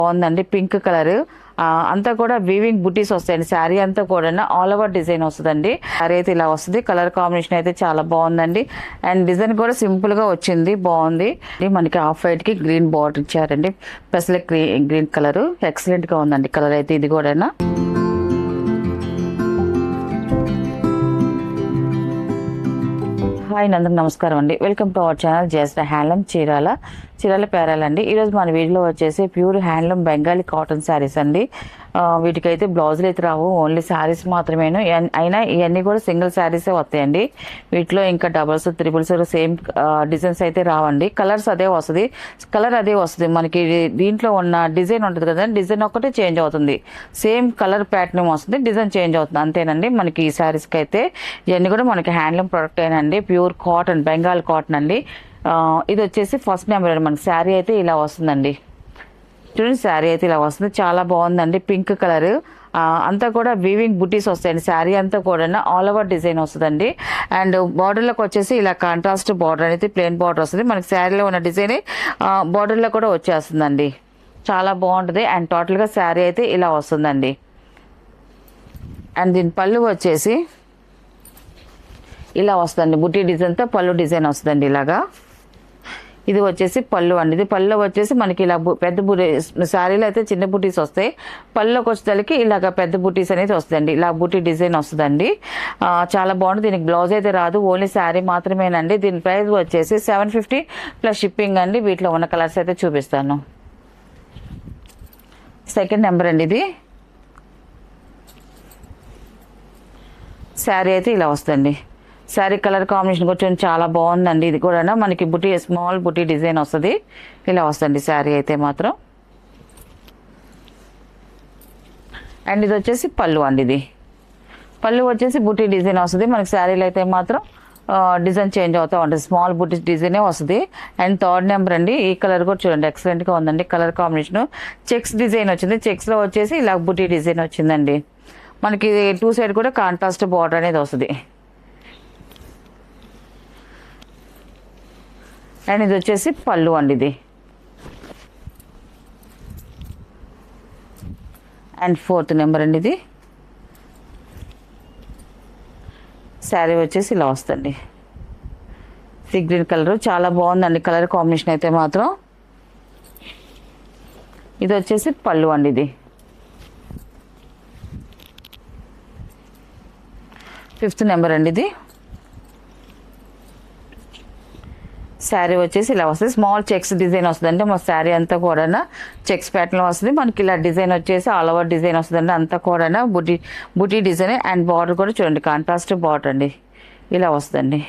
బాగుందండి pink colour అంతా కూడా వీవింగ్ బుటీస్ వస్తాయండి. శారీ అంతా కూడా ఆల్ ఓవర్ డిజైన్ వస్తుందండి. శారీ అయితే ఇలా వస్తుంది. కలర్ కాంబినేషన్ అయితే చాలా బాగుందండి. అండ్ డిజైన్ కూడా సింపుల్ గా వచ్చింది, బాగుంది. మనకి ఆఫ్ వైట్ కి గ్రీన్ బార్డర్ ఇచ్చారండి. ప్లస్ గ్రీన్ కలర్ ఎక్సలెంట్ గా ఉందండి. కలర్ అయితే ఇది కూడా హాయ్ అందరికి నమస్కారం అండి. Welcome to our channel just handloom Chirala పేరాలండి. ఈరోజు మన వీడియోలో వచ్చేసి pure handloom Bengali cotton sarees అండి. వీటికైతే బ్లౌజులు అయితే రావు, ఓన్లీ శారీస్ మాత్రమేను. అయినా ఇవన్నీ కూడా సింగిల్ శారీసే వస్తాయండి. వీటిలో ఇంకా డబల్స్ త్రిబుల్స్ సేమ్ డిజైన్స్ అయితే రావండి. కలర్ అదే వస్తుంది మనకి. దీంట్లో ఉన్న డిజైన్ ఉంటుంది కదా, డిజైన్ ఒక్కటే చేంజ్ అవుతుంది. సేమ్ కలర్ ప్యాటర్న్ వస్తుంది, డిజైన్ చేంజ్ అవుతుంది, అంతేనండి. మనకి ఈ శారీస్కి అయితే ఇవన్నీ కూడా మనకి హ్యాండ్లూమ్ ప్రొడక్ట్ అయినండి. ప్యూర్ కాటన్, బెంగాల్ కాటన్ అండి. ఇది వచ్చేసి ఫస్ట్ నెంబర్ అండి. మనకి శారీ అయితే ఇలా వస్తుందండి. చూడండి, శారీ అయితే ఇలా వస్తుంది, చాలా బాగుందండి. పింక్ కలర్ అంతా కూడా వీవింగ్ బుటీస్ వస్తాయండి. శారీ అంతా కూడా ఆల్ ఓవర్ డిజైన్ వస్తుందండి. అండ్ బార్డర్లోకి వచ్చేసి ఇలా కాంట్రాస్ట్ బార్డర్ అనేది ప్లెయిన్ బార్డర్ వస్తుంది. మనకి శారీలో ఉన్న డిజైన్ బార్డర్లో కూడా వచ్చేస్తుందండి. చాలా బాగుంటుంది. అండ్ టోటల్గా శారీ అయితే ఇలా వస్తుందండి. అండ్ దీని పళ్ళు వచ్చేసి ఇలా వస్తుందండి. బుటీ డిజైన్తో పళ్ళు డిజైన్ వస్తుందండి ఇలాగా. ఇది వచ్చేసి పళ్ళు అండి. ఇది పళ్ళు వచ్చేసి మనకి ఇలా పెద్ద బుటీ, శారీలో అయితే చిన్న బుటీస్ వస్తాయి, పళ్ళుకి వచ్చేసరికి ఇలాగ పెద్ద బుటీస్ అనేది వస్తుందండి. ఇలా బుటీ డిజైన్ వస్తుందండి. చాలా బాగుంటుంది. దీనికి బ్లౌజ్ అయితే రాదు, ఓన్లీ శారీ మాత్రమేనండి. దీని ప్రైస్ వచ్చేసి 750 ప్లస్ షిప్పింగ్ అండి. వీటిలో ఉన్న కలర్స్ అయితే చూపిస్తాను. సెకండ్ నెంబర్ అండి. ఇది శారీ అయితే ఇలా వస్తుంది. శారీ కలర్ కాంబినేషన్ కొంచెం చాలా బాగుందండి. ఇది కూడా మనకి బుటీ, స్మాల్ బుటీ డిజైన్ వస్తుంది. ఇలా వస్తుంది శారీ అయితే మాత్రం. అండ్ ఇది వచ్చేసి పళ్ళు అండి. ఇది పళ్ళు వచ్చేసి బుటీ డిజైన్ వస్తుంది. మనకి శారీలో అయితే మాత్రం డిజైన్ చేంజ్ అవుతూ ఉంటుంది, స్మాల్ బుటీ డిజైనే వస్తుంది. అండ్ థర్డ్ నెంబర్ అండి. ఈ కలర్ కూడా చూడండి, ఎక్సలెంట్గా ఉందండి. కలర్ కాంబినేషన్ చెక్స్ డిజైన్ వచ్చింది. చెక్స్లో వచ్చేసి ఇలా బుటీ డిజైన్ వచ్చిందండి. మనకి 2 సైడ్ కూడా కాంట్రాస్ట్ బార్డర్ అనేది వస్తుంది. అండ్ ఇది వచ్చేసి పళ్ళు అండి. ఇది అండ్ ఫోర్త్ నెంబర్ అండి. ఇది శారీ వచ్చేసి ఇలా వస్తుంది. సీ గ్రీన్ కలర్ చాలా బాగుందండి. కలర్ కాంబినేషన్ అయితే మాత్రం. ఇది వచ్చేసి పళ్ళు అండి. ఇది ఫిఫ్త్ నెంబర్ అండి. ఇది శారీ వచ్చేసి ఇలా వస్తుంది. స్మాల్ చెక్స్ డిజైన్ వస్తుంది. అంటే మా శారీ అంతా కూడా చెక్స్ ప్యాటర్న్ వస్తుంది. మనకి ఇలా డిజైన్ వచ్చేసి ఆల్ ఓవర్ డిజైన్ వస్తుందండి. అంతా కూడా బుటీ డిజైన్. అండ్ బార్డర్ కూడా చూడండి, కాంట్రాస్ట్ బార్డర్ అండి. ఇలా వస్తుందండి.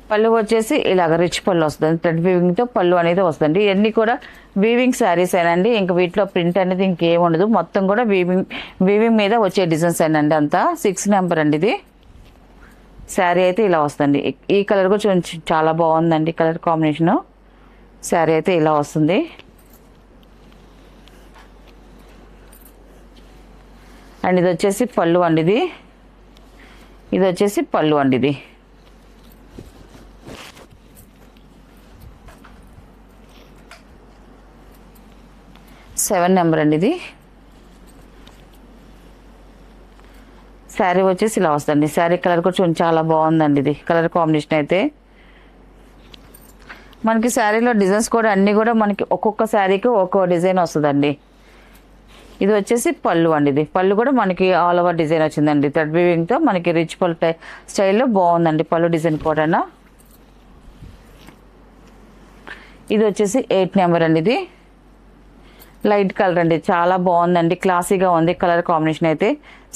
పళ్ళు వచ్చేసి ఇలాగ రిచ్ పళ్ళు వస్తుంది. థ్రెడ్ వీవింగ్తో పళ్ళు అనేది వస్తుంది. ఇవన్నీ కూడా వీవింగ్ శారీస్ ఏనండి. ఇంకా వీటిలో ప్రింట్ అనేది ఇంకేం ఉండదు, మొత్తం కూడా వీవింగ్ మీద వచ్చే డిజైన్స్ ఏనండి అంతా. 6 నెంబర్ అండి. ఇది శారీ అయితే ఇలా వస్తుంది. ఈ కలర్ కూడా చూడండి, చాలా బాగుందండి కలర్ కాంబినేషను. శారీ అయితే ఇలా వస్తుంది. అండ్ ఇది వచ్చేసి పళ్ళు అండి. ఇది వచ్చేసి పళ్ళు అండి. ఇది 7 నెంబర్ అండి. ఇది శారీ వచ్చేసి ఇలా వస్తుంది. శారీ కలర్ కూడా చూడండి, చాలా బాగుందండి. ఇది కలర్ కాంబినేషన్ అయితే మనకి శారీలో డిజైన్స్ కూడా అన్నీ కూడా మనకి ఒక్కొక్క శారీకి ఒక్కో డిజైన్ వస్తుందండి. ఇది వచ్చేసి పళ్ళు అండి. ఇది పళ్ళు కూడా మనకి ఆల్ ఓవర్ డిజైన్ వచ్చిందండి. థ్రెడ్ వీవింగ్తో మనకి రిచ్ పళ్ళు స్టైల్లో బాగుందండి పళ్ళు డిజైన్ కూడా. ఇది వచ్చేసి 8 నెంబర్ అండి. ఇది లైట్ కలర్ అండి, చాలా బాగుందండి, క్లాసీగా ఉంది కలర్ కాంబినేషన్ అయితే.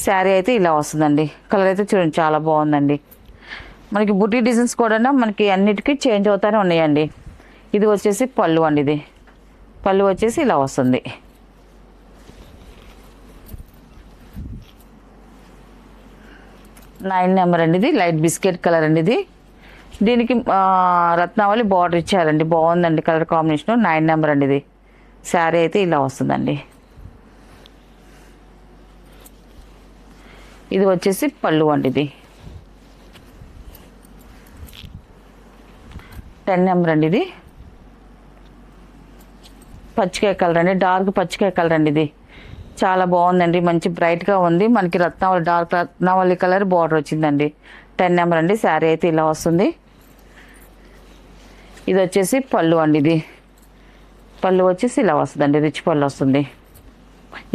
శారీ అయితే ఇలా వస్తుందండి. కలర్ అయితే చూడండి, చాలా బాగుందండి. మనకి బుటీ డిజైన్స్ కూడా మనకి అన్నిటికీ చేంజ్ అవుతానే ఉన్నాయండి. ఇది వచ్చేసి పళ్ళు అండి. ఇది పళ్ళు వచ్చేసి ఇలా వస్తుంది. నైన్ నెంబర్ అండి. ఇది లైట్ బిస్కెట్ కలర్ అండి. ఇది దీనికి రత్నావళి బార్డర్ ఇచ్చారండి, బాగుందండి కలర్ కాంబినేషన్. 9 నెంబర్ అండి. ఇది శారీ అయితే ఇలా వస్తుందండి. ఇది వచ్చేసి పళ్ళు అండి. ఇది 10 నెంబర్ అండి. ఇది పచ్చికాయ కలర్ అండి, డార్క్ పచ్చికాయ కలర్ అండి. ఇది చాలా బాగుందండి, మంచి బ్రైట్గా ఉంది. మనకి రత్నావళి డార్క్ రత్నావళి కలర్ బార్డర్ వచ్చిందండి. 10 నెంబర్ అండి. శారీ అయితే ఇలా వస్తుంది. ఇది వచ్చేసి పళ్ళు అండి. ఇది పళ్ళు వచ్చేసి ఇలా వస్తుందండి, రిచ్ పళ్ళు వస్తుంది.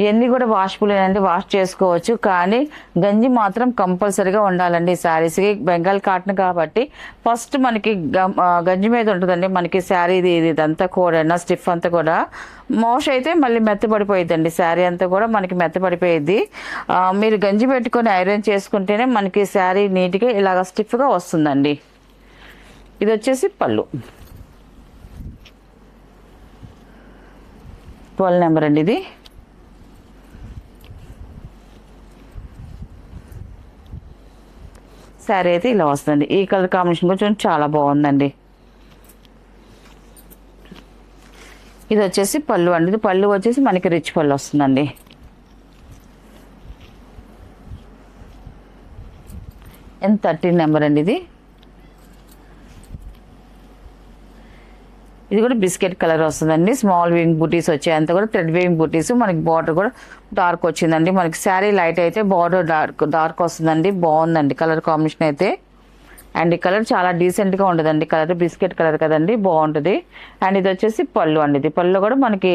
ఇవన్నీ కూడా వాష్బులేనండి, వాష్ చేసుకోవచ్చు. కానీ గంజి మాత్రం కంపల్సరీగా ఉండాలండి శారీస్కి. బెంగాల్ కాటన్ కాబట్టి ఫస్ట్ మనకి గంజి మీద ఉంటుందండి మనకి శారీ. ఇదంతా కూడా స్టిఫ్ అంతా కూడా మోష్ అయితే మళ్ళీ మెత్తపడిపోయిద్దండి. శారీ అంతా కూడా మనకి మెత్తపడిపోయిద్ది. మీరు గంజి పెట్టుకొని ఐరన్ చేసుకుంటేనే మనకి శారీ నీట్గా ఇలాగ స్టిఫ్గా వస్తుందండి. ఇది వచ్చేసి పళ్ళు 12 నెంబర్ అండి. ఇది శారీ అయితే ఇలా వస్తుంది. ఈ కలర్ కాంబినేషన్ కొంచెం చాలా బాగుందండి. ఇది వచ్చేసి పళ్ళు అండి. ఇది పళ్ళు వచ్చేసి మనకి రిచ్ పళ్ళు వస్తుందండి. ఎంత 13 నెంబర్ అండి. ఇది కూడా బిస్కెట్ కలర్ వస్తుందండి. స్మాల్ వీవింగ్ బూటీస్ వచ్చాయి, అంతా కూడా థ్రెడ్ వీవింగ్ బూటీస్. మనకి బార్డర్ కూడా డార్క్ వచ్చిందండి. మనకి శారీ లైట్ అయితే బార్డర్ డార్క్ వస్తుందండి. బాగుందండి కలర్ కాంబినేషన్ అయితే. అండ్ ఈ కలర్ చాలా డీసెంట్గా ఉండదండి. కలర్ బిస్కెట్ కలర్ కదండి, బాగుంటుంది. అండ్ ఇది వచ్చేసి పళ్ళు అండి. ఇది పళ్ళు కూడా మనకి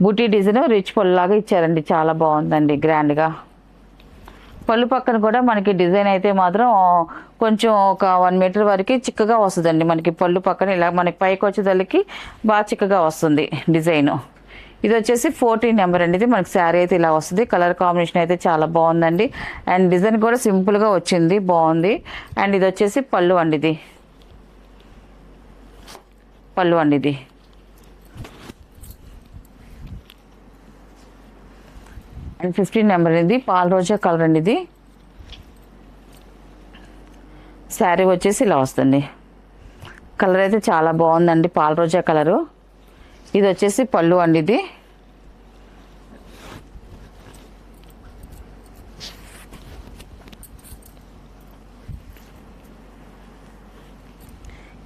బూటీ డిజైన్ రిచ్ పళ్ళు లాగా ఇచ్చారండి. చాలా బాగుందండి గ్రాండ్గా. పళ్ళు పక్కన కూడా మనకి డిజైన్ అయితే మాత్రం కొంచెం ఒక 1 మీటర్ వరకు చిక్కగా వస్తుందండి. మనకి పళ్ళు పక్కన ఇలా మనకి పైకి వచ్చేదానికి బాగా చిక్కగా వస్తుంది డిజైన్. ఇది వచ్చేసి 14 నెంబర్ అండి. ఇది మనకి శారీ అయితే ఇలా వస్తుంది. కలర్ కాంబినేషన్ అయితే చాలా బాగుందండి. అండ్ డిజైన్ కూడా సింపుల్గా వచ్చింది, బాగుంది. అండ్ ఇది వచ్చేసి పళ్ళు అండి. ఇది పళ్ళు అండి. ఇది అండ్ 15 నెంబర్ ఇది పాల రోజా కలర్ అండి. ఇది శారీ వచ్చేసి ఇలా వస్తుంది. కలర్ అయితే చాలా బాగుందండి, పాల రోజా కలరు. ఇది వచ్చేసి పళ్ళు అండి. ఇది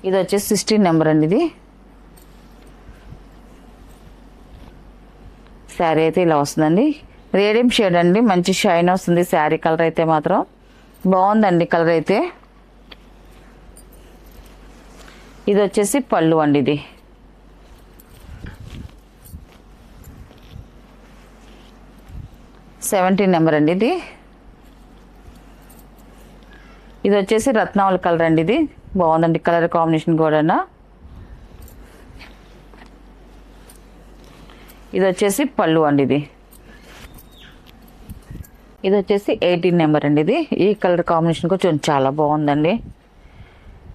ఇది వచ్చేసి 16 నెంబర్ అండి. ఇది శారీ అయితే ఇలా వస్తుందండి. రేడియం షేడ్ అండి, మంచి షైన్ వస్తుంది శారీ కలర్ అయితే మాత్రం. బాగుందండి కలర్ అయితే. ఇది వచ్చేసి పళ్ళు అండి. ఇది సెవెంటీన్ నెంబర్ అండి. ఇది వచ్చేసి రత్నావళి కలర్ అండి. ఇది బాగుందండి కలర్ కాంబినేషన్ కూడా. ఇది వచ్చేసి పళ్ళు అండి. ఇది వచ్చేసి 18 నెంబర్ అండి. ఇది ఈ కలర్ కాంబినేషన్ కొంచెం చాలా బాగుందండి.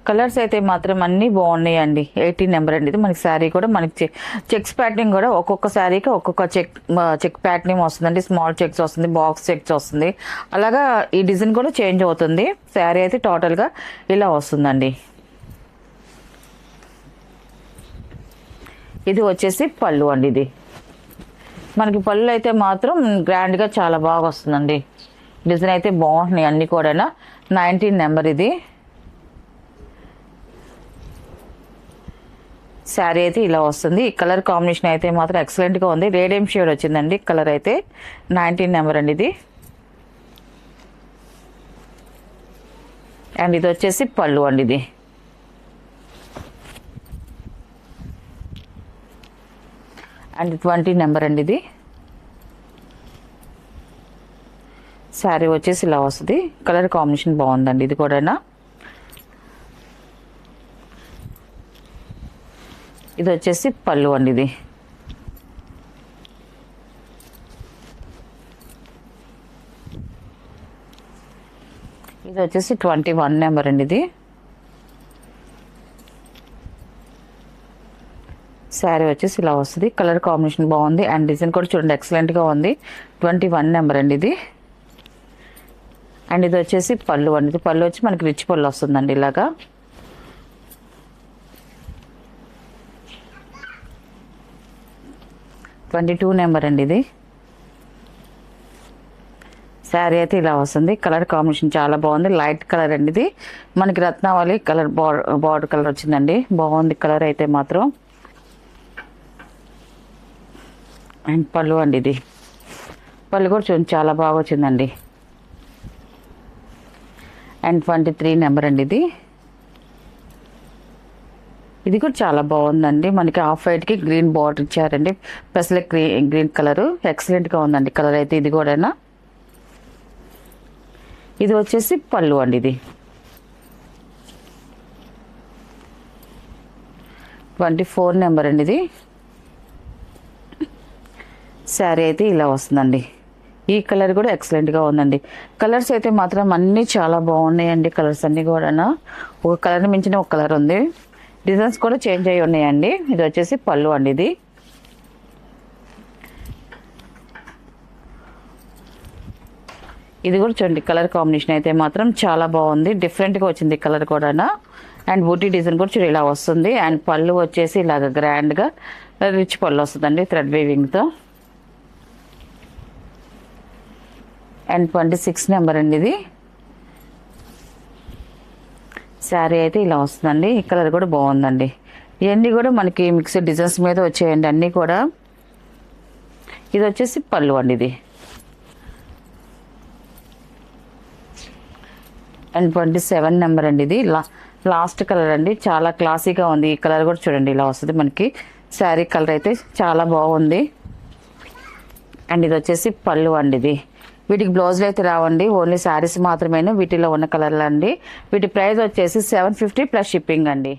కలర్స్ అయితే మాత్రం అన్నీ బాగున్నాయండి. 18 నెంబర్ అండి. ఇది మనకి శారీ కూడా మనకి చెక్స్ ప్యాటర్నింగ్ కూడా ఒక్కొక్క శారీకి ఒక్కొక్క చెక్ ప్యాటర్నింగ్ వస్తుందండి. స్మాల్ చెక్స్ వస్తుంది, బాక్స్ చెక్స్ వస్తుంది. అలాగా ఈ డిజైన్ కూడా చేంజ్ అవుతుంది. శారీ అయితే టోటల్గా ఇలా వస్తుందండి. ఇది వచ్చేసి పళ్ళు అండి. ఇది మనకి పళ్ళు అయితే మాత్రం గ్రాండ్గా చాలా బాగా వస్తుందండి. డిజైన్ అయితే బాగుంటున్నాయి అన్నీ కూడా. 19 నెంబర్. ఇది శారీ అయితే ఇలా వస్తుంది. ఈ కలర్ కాంబినేషన్ అయితే మాత్రం ఎక్సలెంట్గా ఉంది. రేడియం షేడ్ వచ్చిందండి కలర్ అయితే. 19 నెంబర్ అండి. ఇది అండ్ ఇది వచ్చేసి పళ్ళు అండి. ఇది అండ్ 20 నెంబర్ అండి. ఇది శారీ వచ్చేసి ఇలా వస్తుంది. కలర్ కాంబినేషన్ బాగుందండి. ఇది కూడా ఇది వచ్చేసి పళ్ళు అండి. ఇది ఇది వచ్చేసి 21 నెంబర్ అండి. ఇది శారీ వచ్చేసి ఇలా వస్తుంది. కలర్ కాంబినేషన్ బాగుంది. అండ్ డిజైన్ కూడా చూడండి ఎక్సలెంట్గా ఉంది. 21 నెంబర్ అండి. ఇది అండ్ ఇది వచ్చేసి పళ్ళు అండి. ఇది పళ్ళు వచ్చి మనకి రిచ్ పళ్ళు వస్తుందండి ఇలాగా. ట్వంటీ నెంబర్ అండి. ఇది శారీ అయితే ఇలా వస్తుంది. కలర్ కాంబినేషన్ చాలా బాగుంది. లైట్ కలర్ అండి. ఇది మనకి రత్నావళి కలర్ బార్డర్ కలర్ వచ్చిందండి. బాగుంది కలర్ అయితే మాత్రం. అండ్ పళ్ళు అండి ఇది. పళ్ళు కూడా చూడండి చాలా బాగా వచ్చిందండి. అండ్ 23 నెంబర్ అండి ఇది. ఇది కూడా చాలా బాగుందండి. మనకి ఆఫ్ వైట్కి గ్రీన్ బార్డర్ ఇచ్చారండి. ప్లస్ గ్రీన్ కలరు ఎక్సలెంట్గా ఉందండి కలర్ అయితే. ఇది కూడా ఇది వచ్చేసి పళ్ళు అండి ఇది. 24 నెంబర్ అండి ఇది. శారీ అయితే ఇలా వస్తుందండి. ఈ కలర్ కూడా ఎక్సలెంట్గా ఉందండి. కలర్స్ అయితే మాత్రం అన్నీ చాలా బాగున్నాయండి. కలర్స్ అన్నీ కూడా ఒక కలర్ మించిన ఒక కలర్ ఉంది. డిజైన్స్ కూడా చేంజ్ అయ్యి ఉన్నాయండి. ఇది వచ్చేసి పళ్ళు అండి ఇది. ఇది కూడా చూడండి కలర్ కాంబినేషన్ అయితే మాత్రం చాలా బాగుంది. డిఫరెంట్గా వచ్చింది కలర్ కూడా. అండ్ బూటీ డిజైన్ కూడా చూడండి ఇలా వస్తుంది. అండ్ పళ్ళు వచ్చేసి ఇలాగ గ్రాండ్గా రిచ్ పళ్ళు వస్తుందండి థ్రెడ్ వీవింగ్తో. అండ్ 26 నెంబర్ అండి ఇది. శారీ అయితే ఇలా వస్తుందండి. ఈ కలర్ కూడా బాగుందండి. ఇవన్నీ కూడా మనకి మిక్స్డ్ డిజైన్స్ మీద వచ్చాయండి అన్నీ కూడా. ఇది వచ్చేసి పళ్ళు అండి ఇది. అండ్ 27 నెంబర్ అండి ఇది. లాస్ట్ కలర్ అండి. చాలా క్లాసీగా ఉంది. ఈ కలర్ కూడా చూడండి ఇలా వస్తుంది మనకి. శారీ కలర్ అయితే చాలా బాగుంది. అండ్ ఇది వచ్చేసి పళ్ళు అండి ఇది. వీటికి బ్లౌజులు అయితే రావండి, ఓన్లీ శారీస్ మాత్రమే వీటిలో ఉన్న కలర్లు అండి. వీటి ప్రైస్ వచ్చేసి 750 ప్లస్ షిప్పింగ్ అండి.